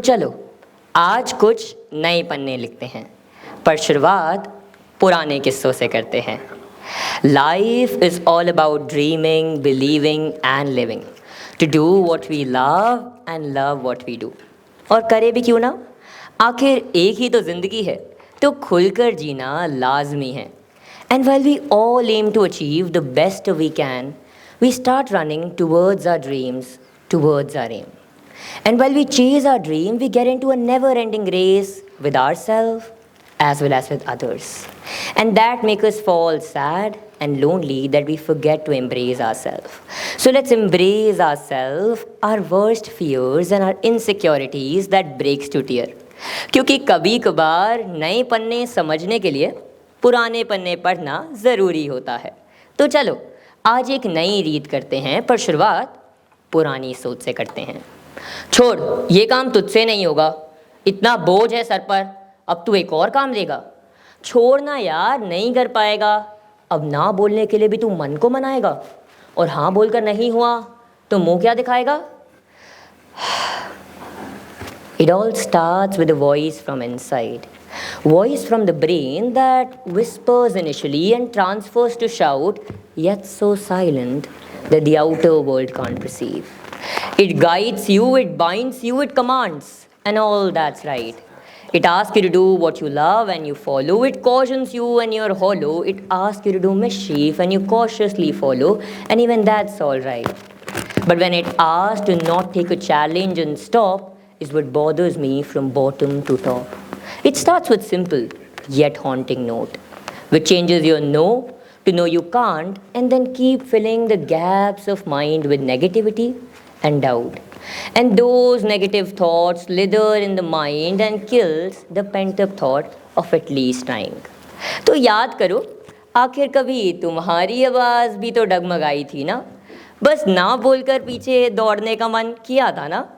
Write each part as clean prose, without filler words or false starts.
चलो आज कुछ नए पन्ने लिखते हैं, पर शुरुआत पुराने किस्सों से करते हैं। Life is all about dreaming, believing and living, to do what we love and love what we do. और करे भी क्यों ना, आखिर एक ही तो ज़िंदगी है, तो खुलकर जीना लाजमी है। And while we all aim to achieve the best we can, we start running towards our dreams, towards our aim. And while we chase our dream, we get into a never ending race with ourselves as well as with others. And that makes us fall sad and lonely that we forget to embrace ourselves. So let's embrace ourselves, our worst fears and our insecurities that breaks to tear. क्योंकि कभी कभार नए पन्ने समझने के लिए पुराने पन्ने पढ़ना ज़रूरी होता है। तो चलो आज एक नई रीत करते हैं, पर शुरुआत पुरानी सोच से करते हैं। छोड़, ये काम तुझसे नहीं होगा, इतना बोझ है सर पर, अब तू एक और काम देगा। छोड़ ना यार, नहीं कर पाएगा। अब ना बोलने के लिए भी तू मन को मनाएगा, और हाँ बोलकर नहीं हुआ तो मुंह क्या दिखाएगा। It all starts with a voice from inside. Voice from the brain that whispers initially and transfers to shout, yet so silent that the outer world can't perceive. It guides you, it binds you, it commands, and all that's right. It asks you to do what you love and you follow. It cautions you when you're hollow. It asks you to do mischief and you cautiously follow, and even that's all right. But when it asks to not take a challenge and stop, is what bothers me from bottom to top. It starts with simple yet haunting note, which changes your no to no you can't, and then keep filling the gaps of mind with negativity and doubt. And those negative thoughts slither in the mind and kills the pent-up thought of at least trying. तो याद करो, आखिर कभी तुम्हारी आवाज़ भी तो डगमगाई थी ना, बस ना बोलकर पीछे दौड़ने का मन किया था ना।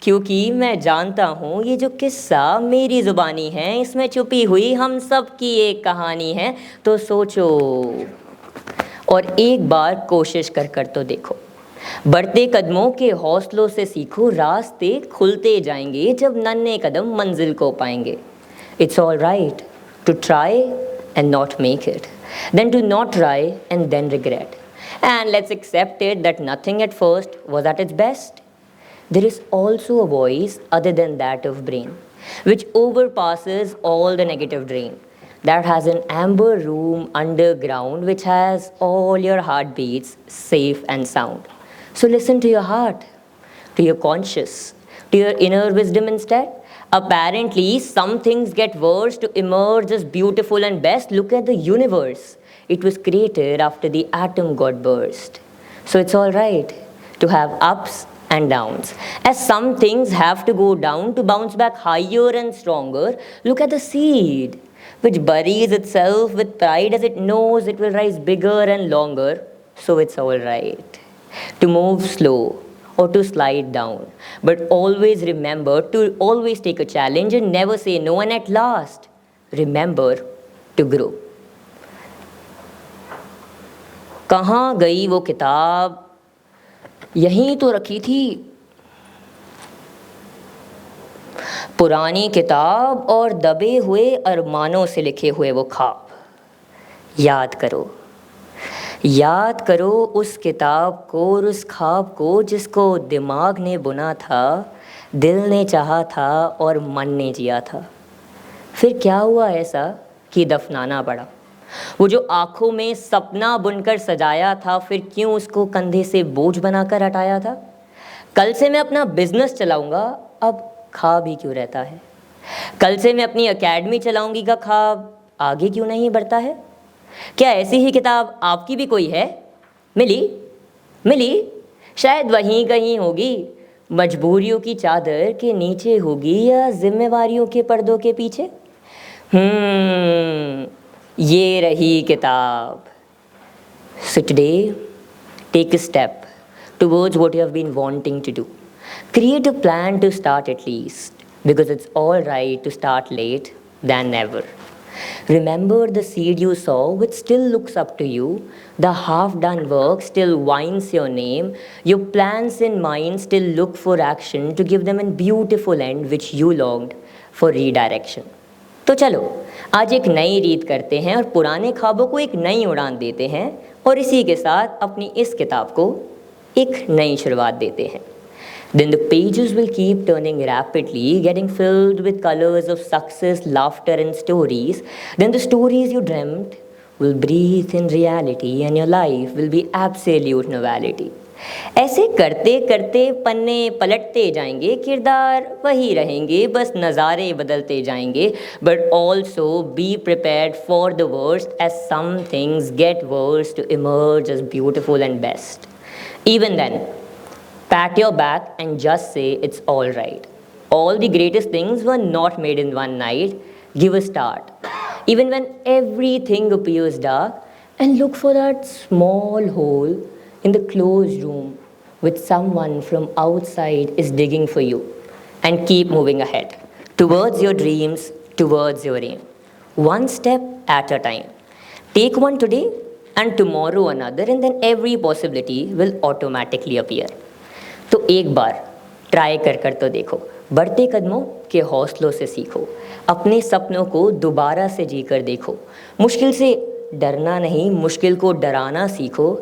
क्योंकि मैं जानता हूँ ये जो किस्सा मेरी ज़ुबानी है, इसमें छुपी हुई हम सब की एक कहानी है। तो सोचो और एक बार कोशिश कर तो देखो। बढ़ते कदमों के हौसलों से सीखो, रास्ते खुलते जाएंगे जब नन्हे कदम मंजिल को पाएंगे। It's all right to try and not make it, than to not try and then regret. And let's accept it that nothing at first was at its best. There is also a voice other than that of brain, which overpasses all the negative drain, that has an amber room underground which has all your heartbeats safe and sound. So listen to your heart, to your conscious, to your inner wisdom instead. Apparently, some things get worse to emerge as beautiful and best. Look at the universe. It was created after the atom got burst. So it's all right to have ups and downs, as some things have to go down to bounce back higher and stronger. Look at the seed, which buries itself with pride as it knows it will rise bigger and longer. So it's all right to move slow or to slide down, but always remember to always take a challenge and never say no, and at last remember to grow. कहाँ गई वो किताब, यहीं तो रखी थी। पुरानी किताब और दबे हुए अरमानों से लिखे हुए वो ख्वाब। याद करो, याद करो उस किताब को और उस ख्वाब को जिसको दिमाग ने बुना था, दिल ने चाहा था और मन ने जिया था। फिर क्या हुआ ऐसा कि दफनाना पड़ा? वो जो आँखों में सपना बुनकर सजाया था, फिर क्यों उसको कंधे से बोझ बनाकर हटाया था? कल से मैं अपना बिजनेस चलाऊंगा, अब ख्वाब ही क्यों रहता है? कल से मैं अपनी एकेडमी चलाऊंगी का ख्वाब आगे क्यों नहीं बढ़ता है? क्या ऐसी ही किताब आपकी भी कोई है? मिली शायद वहीं कहीं होगी, मजबूरियों की चादर के नीचे होगी या जिम्मेवारियों के पर्दों के पीछे। ये रही किताब। So today, take a step towards what you have been wanting to do. Create a plan to start at least, because it's all right to start late than never. Remember the seed you sow, which still looks up to you. The half-done work still whines your name. Your plans in mind still look for action to give them a beautiful end which you longed for redirection. तो चलो आज एक नई रीत करते हैं और पुराने ख्वाबों को एक नई उड़ान देते हैं और इसी के साथ अपनी इस किताब को एक नई शुरुआत देते हैं. Then the pages will keep turning rapidly, getting filled with colors of success, laughter and stories. Then the stories you dreamt will breathe in reality and your life will be absolute novelty. ऐसे करते करते पन्ने पलटते जाएंगे, किरदार वही रहेंगे, बस नज़ारे बदलते जाएंगे. But also be prepared for the worst, as some things get worse to emerge as beautiful and best. Even then, pat your back and just say it's all right. All the greatest things were not made in one night. Give a start. Even when everything appears dark, and look for that small hole in the closed room which someone from outside is digging for you. And keep moving ahead towards your dreams, towards your aim. One step at a time. Take one today and tomorrow another, and then every possibility will automatically appear. तो एक बार try कर तो देखो, बढ़ते कदमों के हौसलों से सीखो, अपने सपनों को दोबारा से जीकर देखो. मुश्किल से डरना नहीं, मुश्किल को डराना सीखो,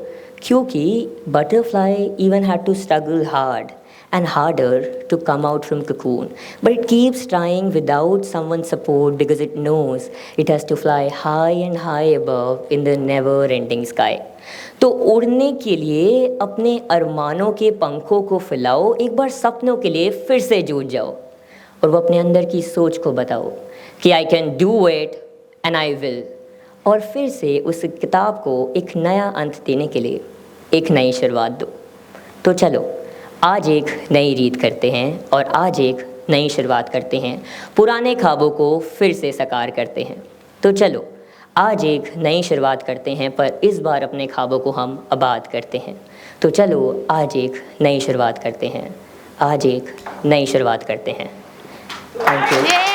क्योंकि butterfly even had to struggle hard and harder to come out from cocoon, but it keeps trying without someone's support because it knows it has to fly high and high above in the never-ending sky. तो उड़ने के लिए अपने अरमानों के पंखों को फैलाओ, एक बार सपनों के लिए फिर से जूझ जाओ और वो अपने अंदर की सोच को बताओ कि I can do it and I will, और फिर से उस किताब को एक नया अंत देने के लिए एक नई शुरुआत दो. तो चलो आज एक नई रीत करते हैं और आज एक नई शुरुआत करते हैं, पुराने ख्वाबों को फिर से साकार करते हैं. तो चलो आज एक नई शुरुआत करते हैं, पर इस बार अपने ख्वाबों को हम आबाद करते हैं. तो चलो आज एक नई शुरुआत करते हैं, आज एक नई शुरुआत करते हैं. Thank you.